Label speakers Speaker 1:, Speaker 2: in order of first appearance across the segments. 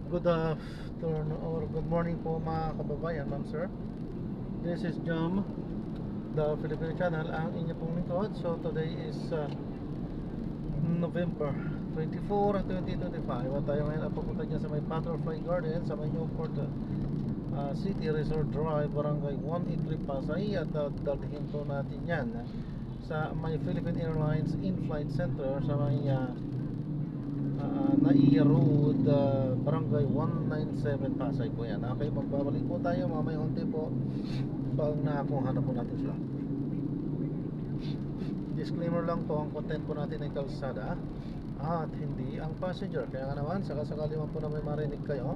Speaker 1: Good afternoon or good morning po mga kababayan, ma'am sir. This is Jam, the Filipino channel, ang inyo pong lingkod. So today is November 24, 2025. At tayo ngayon ay papunta dyan sa may Butterfly Garden sa may Newport City Resort Drive, Barangay 183 Pasay. At dalhin po natin yan sa may Philippine Airlines In-Flight Center sa may Naiya Road, Barangay 197 Pasay po yan. Okay, magbabalik po tayo mamaya unti po pag nakakuha na po natin sila. Disclaimer lang po, ang content po natin ay kalsada at hindi ang passenger. Kaya nga naman, sakasakali man po na may marinig kayo,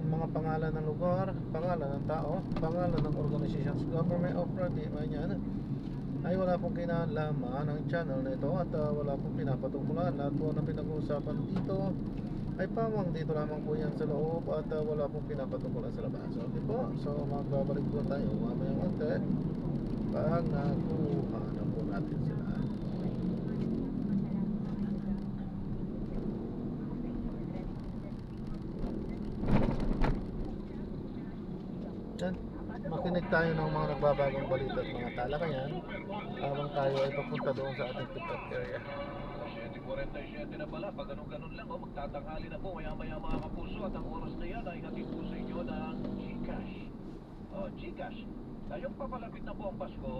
Speaker 1: mga pangalan ng lugar, pangalan ng tao, pangalan ng organizations, government of private, yan ay wala pong kinalaman ng channel na ito at wala pong pinapatungkulan. Lahat po na pinag-uusapan dito ay pamang dito lamang po yan sa loob at wala pong pinapatungkulan sa labas. Okay po, so magbabalik po tayo mamaya konti pag nakuha na po natin sila. Yan, makinig tayo ng mga nagbabagong balita at mga talakayan habang tayo ay papunta doon sa ating pick-up area.
Speaker 2: 7:47 na pala, pag ganun-ganun lang, magtatanghali na po, maya-maya mga kapuso, at ang oras na yan ay hatid po sa inyo ng Gcash. Gcash. Ngayong papalapit na po ang Pasko,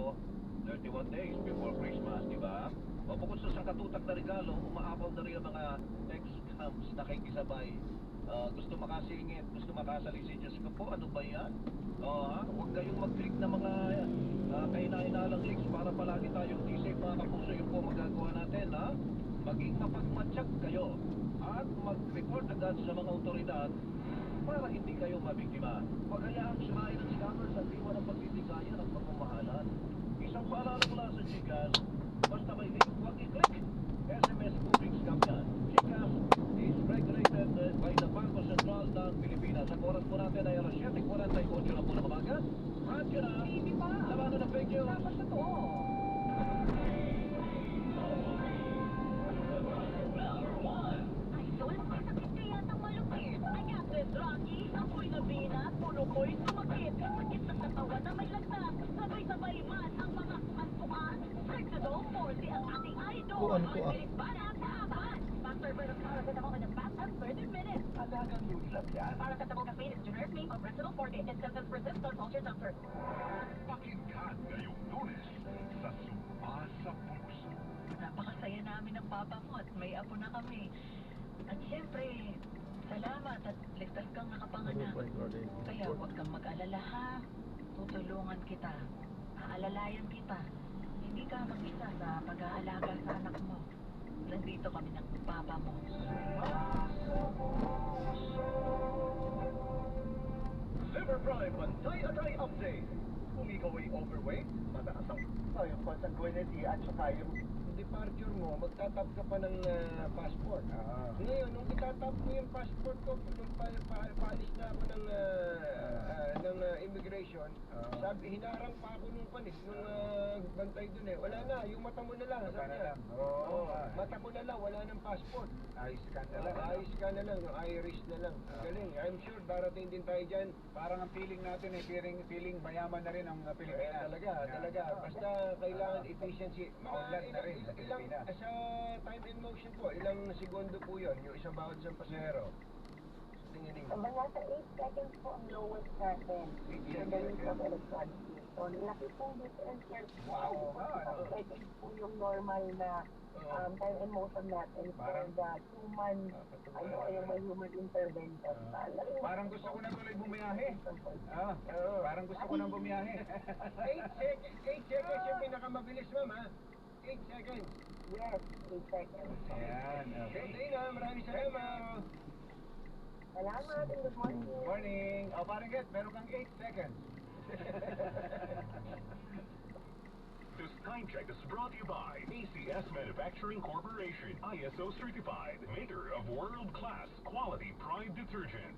Speaker 2: 31 days before Christmas, di ba? O bukod sa katutak na regalo, umaapaw na rin ang mga text scams na kikisabay. Gusto makasingit, gusto makasali, Diyos ko po, ano ba yan? Huwag kayong mag-click na mga kaina-inalang links para palagi tayong isip mga kapuso. Yung po magagawa natin, ha? Maging mapagmatsyag kayo at mag-report agad sa mga otoridad para hindi kayo mabiktima. Huwag hayaang sumain ng scammers at diwa ng pagtitigayan at pagmamahalan. Isang paalala mula sa Gcash, basta may link, huwag i-click. SMS moving scam yan. Gcash is regulated by the Bangko Sentral ng Pilipinas. Ang oras po natin ay alas 7:48 na po ng umaga. Radyo na, labanan ng fake news. Dapat totoo.
Speaker 3: Rocky, ako'y nabina, puno ko'y sumakit. Sakit sa katawan na may lagnat, sabay-sabay man ang mga antukan. Fernando Forte ang ating idol. Minutes ba na ang taapan? Master Bernard Carlos at ako in the past 30 minutes.
Speaker 2: Alagang news lang yan.
Speaker 3: Para sa tabong caffeine is generic name of Retinol Forte and symptoms persist on culture doctor.
Speaker 2: Pakinggan ngayong Lunes sa Sumpa sa Puso.
Speaker 3: Napakasaya namin ng papa mo at may apo na kami. At siyempre, salamat at ligtas kang nakapanganak. Kaya huwag kang mag-alala ha. Tutulungan kita. Aalalayan kita. Hindi ka mag-isa sa pag-aalaga sa anak mo. Nandito kami ng papa mo.
Speaker 2: Liver Prime Pantay-Atay Update. Kung ikaw ay overweight, mataas ang consanguinity at saka yung departure mo, magtatap ka pa ng passport. Ngayon, nung itatap ko yung passport ko, nung paalis na ako ng immigration, sabi, hinarang pa ako nung panis, nung bantay dun eh. Wala na, yung mata mo na lang. Sabi niya. Mata mo na lang, wala ng passport.
Speaker 4: Ayos ka na lang.
Speaker 2: Ayos ka na lang, yung iris na lang. Galing, I'm sure darating din tayo dyan.
Speaker 4: Parang ang feeling natin eh, feeling mayaman na rin ang Pilipinas.
Speaker 2: Talaga. Basta kailangan efficiency.
Speaker 4: Maunlad na rin sa Pilipinas.
Speaker 2: Sa time and motion po, ilang segundo po yun, yung isang bawat isang pasahero. Tingnan ninyo.
Speaker 5: Nasa 8 seconds po ang lowest natin in the use of electronic keys. So, laki pong difference yan.
Speaker 2: Wow!
Speaker 5: 8 seconds po yung normal na time and motion natin for the human, yung may human intervention.
Speaker 4: Parang gusto ko na tuloy bumiyahe. Parang gusto ko nang bumiyahe.
Speaker 2: 8 seconds yung pinakamabilis, ma'am, ha? 8 seconds.
Speaker 5: Yes, 8 seconds.
Speaker 4: Ayan.
Speaker 2: Okay, Dana, maraming salamat.
Speaker 5: Salamat and good morning.
Speaker 4: Morning. Parang get, meron kang 8 seconds.
Speaker 6: This time check is brought to you by ACS Manufacturing Corporation, ISO certified, maker of world-class quality Pride detergent.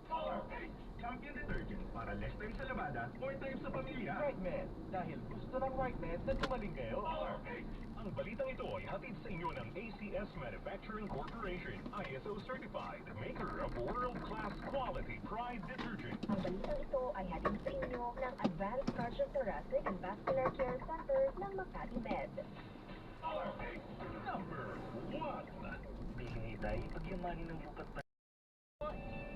Speaker 7: Champion detergent para less time sa labada, more time sa pamilya.
Speaker 2: Right man, dahil gusto ng right man na tumaling kayo.
Speaker 6: Ang balitang ito ay hatid sa inyo ng ACS Manufacturing Corporation, ISO certified, maker of world-class Class Quality Pride Detergent.
Speaker 8: Ang balitang ito ay hatid sa inyo ng Advanced Cardiothoracic and Vascular Care Center ng Makati Med.
Speaker 6: Alarming number 1.
Speaker 7: Bihinitay, pagyamanin ng lupat pa.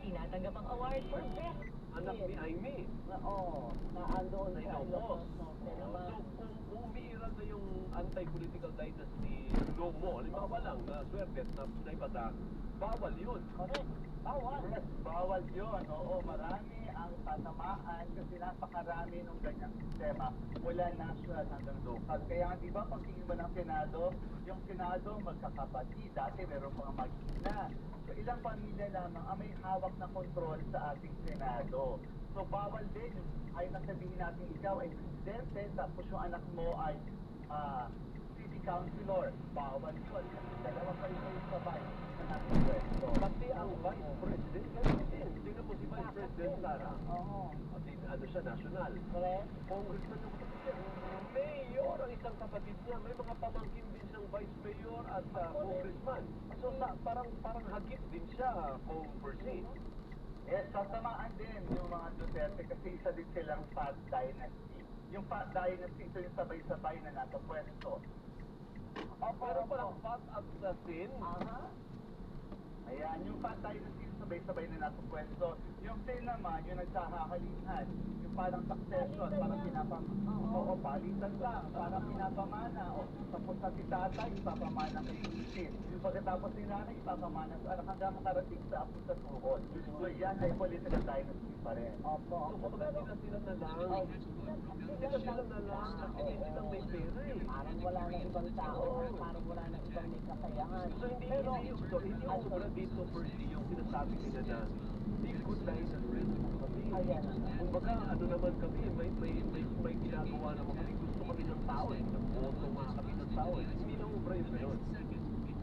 Speaker 3: Tinatanggap ang award for best.
Speaker 2: Anak ni Aimee.
Speaker 5: Oo, naandoon
Speaker 2: Sa
Speaker 5: sa
Speaker 2: Ilocos.
Speaker 5: Ilocos.
Speaker 2: So, kung umiiral na yung anti-political dynasty law mo, halimbawa lang na swerte at naibasa, bawal yun.
Speaker 5: Correct. Bawal. Yes, bawal yun. Oo, marami ang tatamaan kasi napakarami ng ganyang sistema mula national hanggang local. Kaya di ba pag tingin mo ng Senado, yung Senado magkakapatid. Dati meron mga mag-ina. So ilang pamilya lamang ang may hawak na kontrol sa ating Senado. So bawal din. Ay nasabihin natin ikaw ay presidente tapos yung anak mo ay city councilor. Bawal yun. Dalawa kayo sabay sa nating pwesto.
Speaker 2: Pati ang vice president, ganun din. Tingnan mo si vice president Sara.
Speaker 5: Oo.
Speaker 2: Ano siya, national.
Speaker 5: Correct.
Speaker 2: Congressman yung kapatid niya. Mayor ang isang kapatid niya. May mga pamangkin din siyang vice mayor at congressman. So parang hagip din siya kung perceive.
Speaker 5: Yes, satamaan din yung mga Duterte kasi isa din silang Fat Dynasty. Yung Fat Dynasty, ito yung sabay-sabay na nasa pwesto.
Speaker 2: Pero parang fat at the sin.
Speaker 5: Ayan, yung Fat Dynasty, yung sabay-sabay na nasa pwesto. Yung sin naman, yung nagsahahalinhan. Yung parang succession, parang oo, palitan lang, parang pinapamana. O, tapos na si tatay, ipapamana kay Isin. Pagkatapos ni nanay, ipapamana sa anak hanggang makarating sa apo sa tuhod. So yan ay political dynasty pa rin. Opo.
Speaker 2: So kumbaga sila na lang. Sila na lang kasi hindi silang may pera eh.
Speaker 5: Parang wala na ibang tao, parang wala na ibang may kakayahan.
Speaker 2: So hindi ubra dito per se yung sinasabi nila na they could lie na rin kami.
Speaker 5: Ayan.
Speaker 2: Kumbaga ano naman kami, may ginagawa naman kami. Gusto kami ng tao eh. Nag-boto nga kami ng tao eh. Hindi na ubra yung gano'n.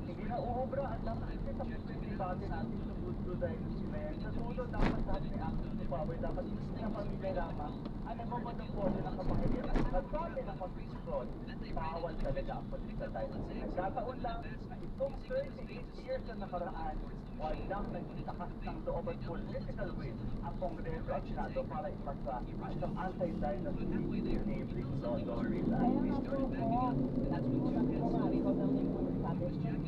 Speaker 5: Hindi na uubra at dapat kasi tapos na yung debate natin sa Good Dynasty na yan. Sa sulo dapat natin may access to power. Dapat hindi na pamilya lamang ang nagmamanagpolo ng kapangyarihan. At sabi ng Constitution, bawal talaga ang political dynasty. Nagkataon lang na itong 38 years na nakaraan, walang nagtitakas ng loob at political will ang Kongreso at Senado para ipasa ang isang anti-dynasty enabling law or bill. Kaya nga po, that's what you're sabi ko ng sabi ko, years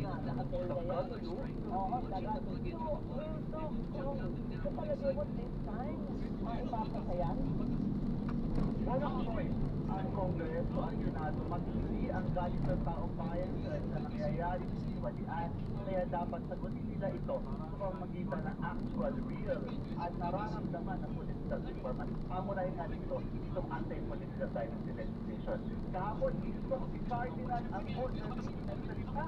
Speaker 5: na nakatenga yan. Oo, tagal. So talaga mo this time, maipapasa yan? Walang choice. Ang Kongreso, ang Senado, matindi ang galit ng taong bayan sa nangyayari sa siwalian. Kaya dapat sagutin nila ito sa pamamagitan ng actual, real, at nararamdaman ng political reform. At pamulahin nga dito itong anti-political dynasty legislation. Kahapon mismo si Cardinal ang order ng salita.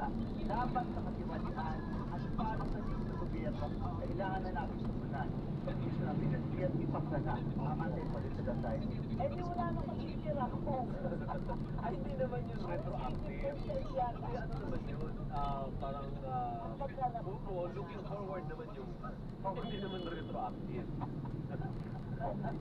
Speaker 5: Dapat sa katiwalian at para sa sa gobyerno, kailangan na natin susunan. Pag-isip na pinagsiyan, ipagdana ang anti-political dynasty. Eh di wala nang masisira ko.
Speaker 2: Ay, hindi naman yun retroactive. Kasi ano naman yun, parang looking forward naman yung hindi naman retroactive.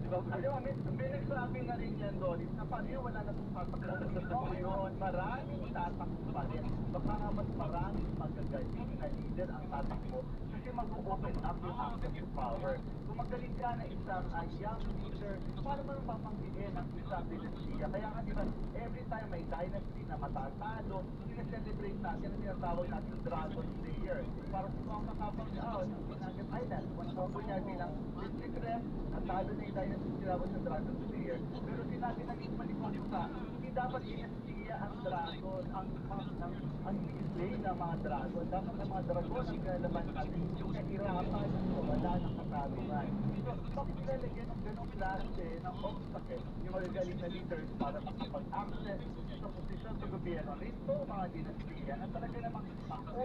Speaker 2: Diba?
Speaker 5: May nagsabi na rin yan, Doris, na paano yun wala na itong tatakbo yun. Maraming tatakbo pa rin. Baka nga mas maraming magagaling na leader ang tatakbo kasi mag-open up yung access to power. Kung magaling ka na isang young leader, paano mo nang papanggiin ang isang dinastiya? Kaya nga diba, every time may dynasty na matatalo, sineselebrate natin ang tinatawag natin Dragon Slayer. Para sa mga nakapag-out, Nugget Island, kung nakupo niya bilang district rep, natalo na yung dynasty tinawag sa Dragon Slayer. Pero sinabi na mismo ni Consta, hindi dapat dinastiya ang dragon, ang display ng mga dragon. Dapat ang mga dragon ang kinalaman natin yung nahirapan o wala ng katarungan. So, bakit nilalagyan ng ganong klase ng obstacle yung magagaling na leaders para makapag-access sa posisyon sa gobyerno? Ito mga dinastiya na talaga namang ako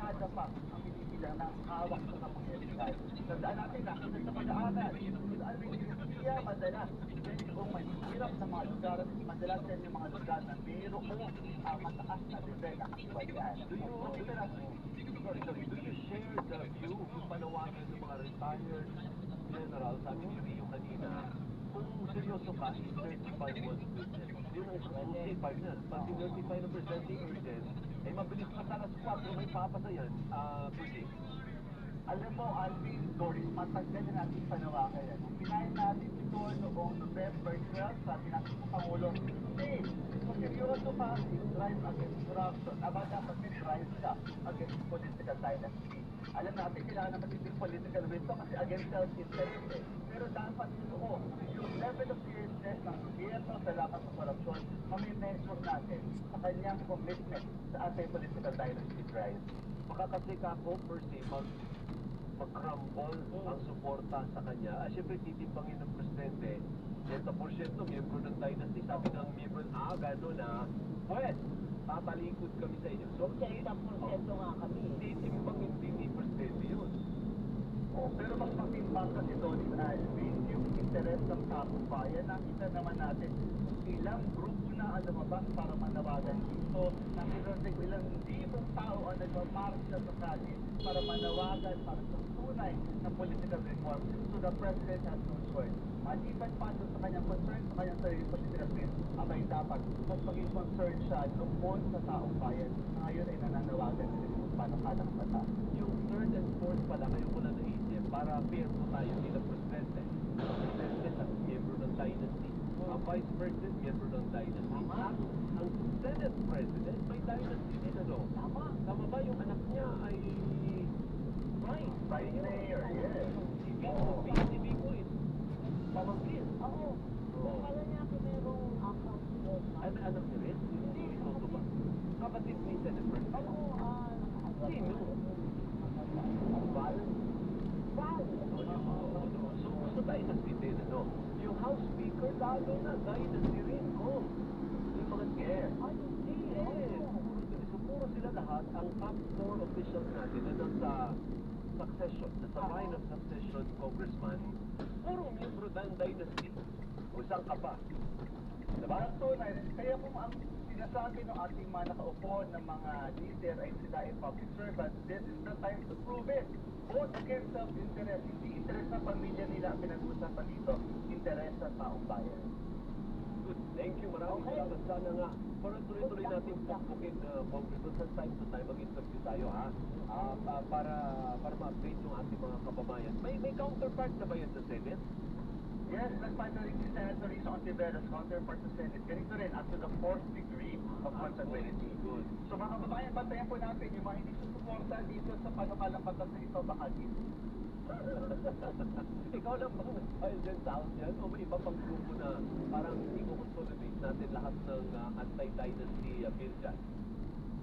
Speaker 5: kada pa ang binibilang ng hawak sa kapangyarihan. Tandaan natin na sa pag-aaral, saan may dinastiya madalas kung mahihirap sa mga lugar, madalas yan yung mga lugar na mayroong mataas na level na kasiwalian.
Speaker 2: Do you share the view kung panawagan ng mga retired general, sabi ni Rio kanina, kung seryoso ka, 35 was business. Yun ang exclusive 5 na. Pag 35 na presenting urgent, eh mabilis pa sa alas 4 may papasa yan, Pwede.
Speaker 5: Alam mo, Alvin, Doris, matagal na natin panawakan yan. Nung pinahin natin ito noong November 12, sabi natin sa Pangulo, hey, kung seryoso ka, drive against corruption. Aba, dapat may drive ka against political dynasty. Alam natin, kailangan naman yung political wisdom kasi against self-interest eh. Pero dapat ito, yung level of seriousness ng gobyerno sa laban sa korupsyon, mamimeasure natin sa kanyang commitment sa anti-political dynasty drive.
Speaker 2: Baka kasi kako per se mag-crumble ang suporta sa kanya. Siyempre titimbangin ng presidente 30% miyembro ng dynasty. Sabi ng miyembro, gano'n na pues, tatalikod kami sa inyo. So,
Speaker 3: 30% nga kami.
Speaker 2: titimbangin din ni presidente yun.
Speaker 5: Pero mas matimbang kasi doon is Alvin, yung interes ng taong bayan. Nakita naman natin ilang grupo na ang lumabas para manawagan dito. Nakita natin ilang libong tao ang nagmamarcha sa kalye para manawagan para sa tunay na political reform. So the president has no choice. Maliban pa doon sa kanyang concern, sa kanyang sarili political space, abay dapat mas maging concern siya doon sa taong bayan. Ngayon ay nananawagan na rin kung paano kalang mata.
Speaker 2: Yung third and fourth pala, kayo ko na naisip, para fair po tayo bilang presidente. Ang presidente at miyembro ng dynasty. Ang vice president, miyembro ng dynasty. Ang senate president, may dynasty din, ano? Tama. Tama ba yung anak niya ay
Speaker 5: Vice Mayor, yes.
Speaker 2: Si Vico is pamangkin.
Speaker 3: Oo. Kala niya ako merong account doon.
Speaker 2: Ay, may anak niya rin? Hindi. Ito ba? Kapatid ni senate president.
Speaker 3: Oo,
Speaker 2: Sino? Val?
Speaker 3: Val.
Speaker 2: So, gusto dynasty din, ano? Yung house speaker, lalo na dynasty rin, oh. Yung mga chair.
Speaker 3: Ay, hindi.
Speaker 2: Yes. So, puro sila lahat, ang top 4 officials natin na nasa succession, nasa line of succession congressman, puro miyembro ng dynasty. O saan ka pa?
Speaker 5: Diba? Tunay, kaya kung ang sinasabi ng ating mga nakaupo ng mga leader ay sila ay public servants, this is the time to prove it. Both against self-interest, hindi interest ng pamilya nila ang pinag-uusapan dito, interest ng taong bayan.
Speaker 2: Good. Thank you. Maraming salamat. Sana nga, para tuloy-tuloy natin pagpukin, Congressman, sa time to time mag-interview tayo, ha? Para ma-update yung ating mga kababayan. May counterpart na ba yan sa Senate?
Speaker 5: Yes, nag-find na rin si Senator Risa Ontiveros, counterpart sa Senate. Ganito rin, up to the 4th degree of consanguinity.
Speaker 2: Good.
Speaker 5: So mga kababayan, bantayan po natin yung mga hindi susuporta dito sa panukalang batas na ito, baka dito.
Speaker 2: Ikaw lang bang nag-file din sa house yan? O may iba pang grupo na parang i-consolidate natin lahat ng anti-dynasty bill dyan?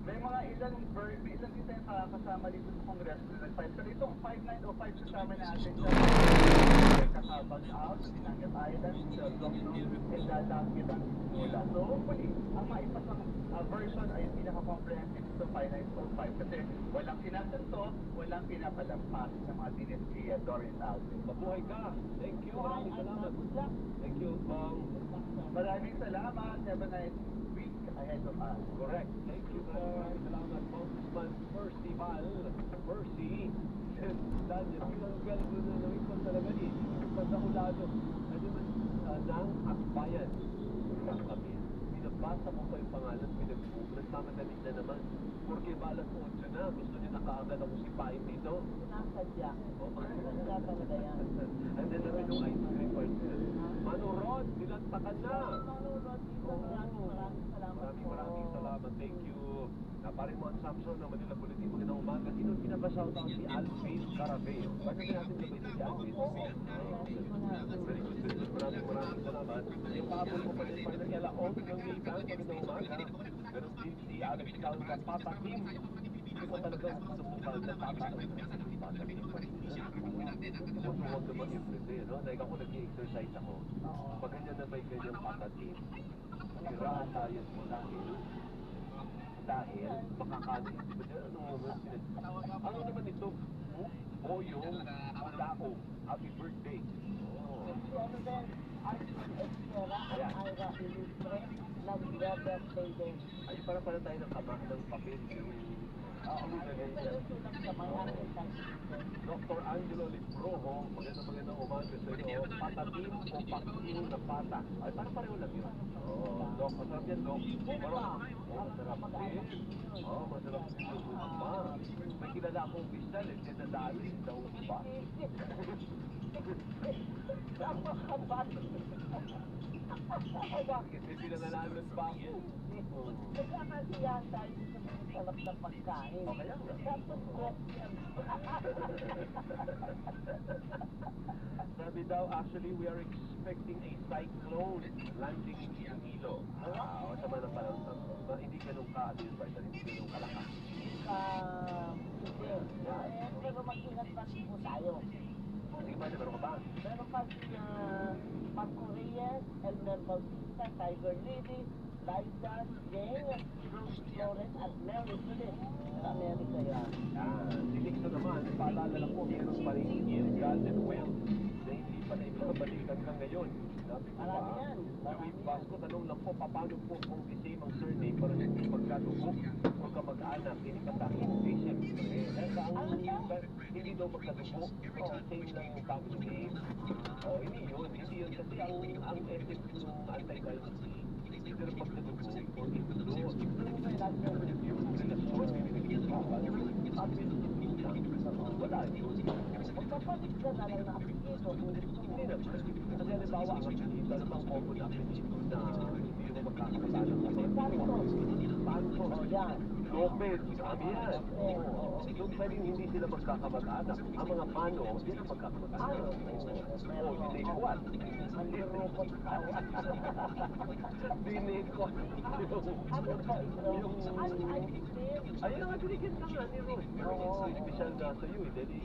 Speaker 5: May mga ilang din tayo kasama dito sa Congress na nag-file. Pero itong 5905 kasama natin sa Kakabag Out, Sinangat Island, sa Dokno, and Lalangkitan Mula. So hopefully, ang maipasang version ay pinaka-comprehensive ito 5905 kasi walang sinasanto, walang pinapalampas ng mga dinasti Doris Alvin.
Speaker 2: Mabuhay ka! Thank you! Maraming salamat! Thank you, Bong!
Speaker 5: Maraming salamat. Have a nice week ahead of us.
Speaker 2: Correct. Thank you, maraming salamat, Congressman Percy Val. Percy, Daniel, pinanggal ko na nawin ko talaga eh. Pagkakulado, ano man ng akbayan. Kami, binabasa ko pa yung pangalan, nagmamadali na naman. Porque balas po na, gusto niya nakaagad ako si Pain dito.
Speaker 3: Nasadya. Nasadya talaga yan.
Speaker 2: And then namin yung ice cream person. Mano Rod, nilantakan na! Maraming salamat. Thank you. Paring Mon Samson ng Manila Bulletin, magandang umaga. Sino pinapashout out si Alvin Caraveo? Bakit natin ba ito si Alvin? Very good. Maraming salamat. Ipapon ko pa din pa rin kaya Ong ng Liban, magandang umaga. Ganun din si Alex Calca, Papa Kim. Hindi ko talaga gusto po ba na Papa Kim pa rin. Huwag naman yung prende, no? Dahil ako nag-i-exercise ako. Pag ganyan na may ganyang Papa Kim, kiraan tayo mo dahil makakanin. Di ba dyan? Ano naman ito? Boyong Malao. Happy birthday.
Speaker 3: Ano din, Arthur Esquera at Ira Ilustre, nag-birthday din.
Speaker 2: Ayun para pala tayo ng kama ng papel.
Speaker 3: Sulat sa may akin.
Speaker 2: Dr. Angelo Librojo, magandang umaga sa iyo. Patatim o pakin na pata. Ay, parang pareho lang yun. Dok, masarap yan, Dok. Masarap din. Masarap din yung
Speaker 5: May kilala akong opisyal, dinadali daw ba? Napakabato. Bakit? May pinanalanan ba ako? Nagkakasiyahan tayo sa mga salap na pagkain. O kaya nga. Tapos yan. Sabi daw, actually, we are expecting a cyclone landing in Iloilo. Sama ng panahon. Hindi ganun ka-advisor, hindi ganun kalakas. Hindi. Pero mag-ingat po tayo. Sige ba, meron ka ba? Meron pa si Marco Reyes, Elmer Bautista, Tiger Lily, Liza, Jane, Rose Flores, at Mary Philip. Sa Amerika yan. Si Nixon naman, paalala lang po, meron pa rin Ian Golden Well na hindi pa na ibabalik hanggang ngayon. Sabi ko ba, Louis Vasco, tanong lang po, paano po kung the same ang surname pero hindi magkadugo o kamag-anak, hindi katakin, hindi siyempre. Hindi daw magkadugo, same lang yung family name. Hindi yun kasi ang ethics ng anti-diversity, hindi na magkadugo o itulo. Yung relasyon, wala yun. Magpapalit ka na lang na apelido. Hindi naman. Kasi halimbawa, ang apelido namang common apelido na hindi mo magkakakasala sa mga Panto. Yan. Lopez. Kami yan. Yung pwedeng hindi sila magkakamag-anak. Ang mga Pano, hindi na magkakamag-anak. Hindi kuwan. Hindi robot tao. Binekot. Ayun ang atinigin ka nga ni Ruth. Special na sa iyo, dali.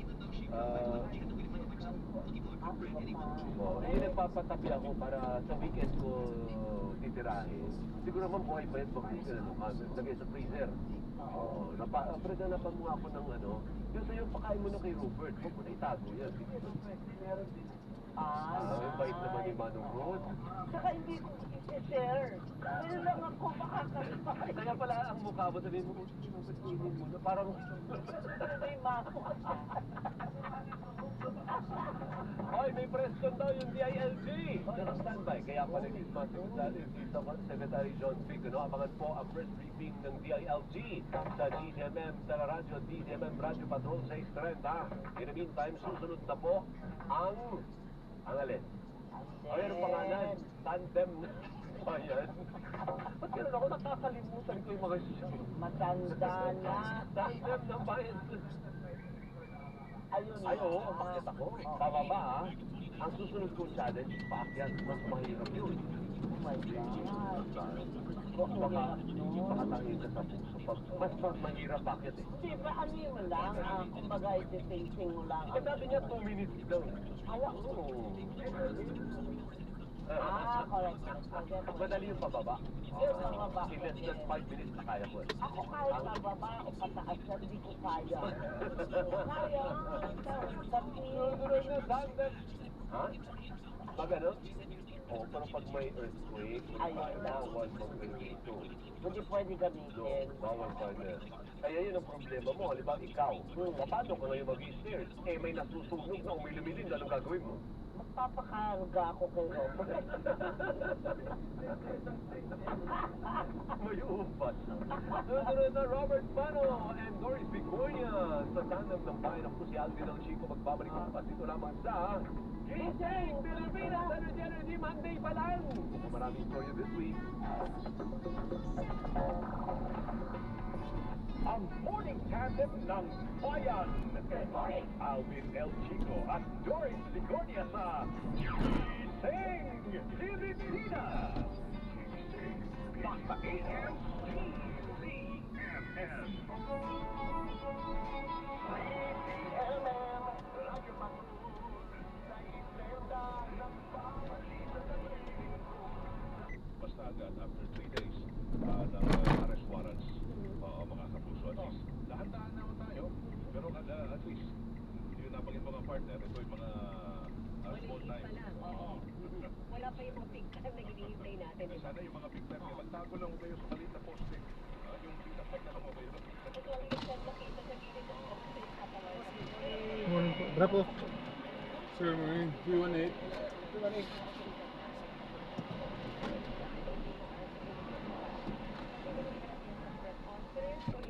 Speaker 5: Hindi nagpapatabi ako para sa weekend ko titirahin. Siguro naman buhay pa yan pag-freezer. Lagay sa freezer. Napaganapan mo ako ng ano. Yung sa'yo, pakain mo na kay Rupert. Huwag mo na itago yan. Meron din. Yung bait naman ni Manong Rod. Saka hindi ko i-share. Kaya lang ako makakasakay. Kaya pala ang mukha mo, sabihin mo, pinupit-pinit mo na parang may mako. Hoy, may press con daw yung DILG. Naka-standby. Kaya pala Secretary John Fick, abangan po ang press briefing ng DILG sa DZMM Teleradyo at DZMM Radio Patrol 630. In the meantime, susunod na po ang alin. Ayun ang pangalan, tandem na bayan. Ba't ganun ako nakakalimutan ko yung mga show? Matanda na. Tandem na bayan. Ayun, bakit ako? Pababa ha. Ang susunod kong challenge, paakyat. Mas mahirap yun. Oh my God. Baka makatangin ka sa puso. Mas mahirap bakit eh. Di ba ano yun lang? Kumbaga iti-facing mo lang. Kasi sabi niya 2 minutes daw. Alam ko. Correct. Madali yung pababa. Yung pababa. In less than 5 minutes na kaya ko eh. Ako kahit pababa o pataas na hindi ko kaya. Kaya. Ha? Pag ano? Oo, pero pag may earthquake, bawal mag-earthquake. Hindi pwede gamitin. Bawal pwede. Kaya yun ang problema mo. Halimbawa ikaw, paano ka ngayon mag-i-stairs? Eh, may nasusunog na umilumilin. Anong gagawin mo? Magpapakarga ako kay Robert. May upat. Susunod na Robert Pano and Doris Viconia sa tandem ng bayan. Ako si Alvin ng Chico. Magbabalik ang dito lamang sa Gising Pilipinas Energy Monday pa lang. Maraming story this week.
Speaker 2: Ang morning tandem ng bayan. Alvin El Chico at Doris Ligonia sa Gising Pilipinas. Basta AM CCMN. Basta agad after 3 days ng arrest warrants. Mga kapuso, at least dahan-dahan naman tayo. Pero at least yung napagin mga partner, ito yung mga small time.
Speaker 8: Wala pa yung mga big time na hinihintay natin.
Speaker 2: Sana yung mga big time, magtago lang kayo sa maliit na poste. Yung pinapag na lang kayo.
Speaker 1: Morning po. Drop off.
Speaker 9: Sir Marine, 318. 318.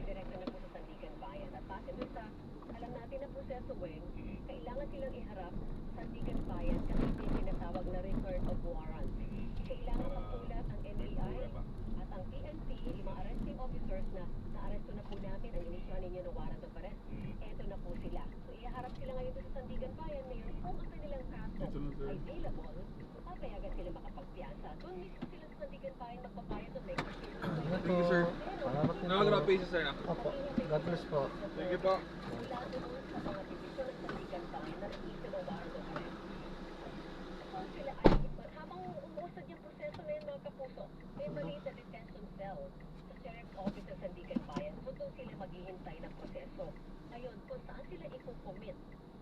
Speaker 8: Direkta na po sa Sandigan Bayan at passenger sa proseso, Weng, kailangan silang iharap sa Sandigan Bayan kasi may tinatawag na return of warrant. Kailangan magsulat ang NBI at ang PNP, yung mga arresting officers na naaresto na po namin ang inisyon ninyo ng warrant of arrest. Eto na po sila. So iharap sila ngayon doon sa Sandigan Bayan ngayon kung ang kanilang kaso
Speaker 9: Ito na, sir.
Speaker 8: ay available, papayagan sila makapagpiasa. Doon mismo sila sa Sandigan Bayan magpapayan doon. May
Speaker 1: Thank
Speaker 9: you, sir.
Speaker 1: Salamat din
Speaker 9: Nakagrab
Speaker 1: po.
Speaker 9: page sir na.
Speaker 1: Opo. God bless po.
Speaker 9: Thank you po.
Speaker 8: mula doon sa mga division ng Sandigan Bayan na nag-issue ng warrant of arrest. Kung sila ay, habang umuusad yung proseso na yun mga kapuso, may maliit na detention cell sa Sheriff's Office ng Sandigan Bayan. So doon sila maghihintay ng proseso. Ngayon, kung saan sila ikukomit,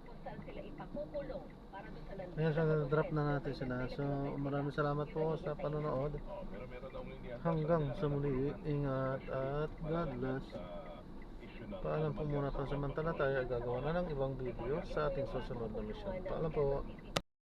Speaker 8: kung saan sila ipakukulong para doon sa nandito.
Speaker 1: Ayan, so drop na natin sila. So maraming salamat po sa panonood. Hanggang sa muli, ingat at God bless. Paalam po muna pansamantala tayo gagawa na ng ibang video sa ating susunod na mission. Paalam po.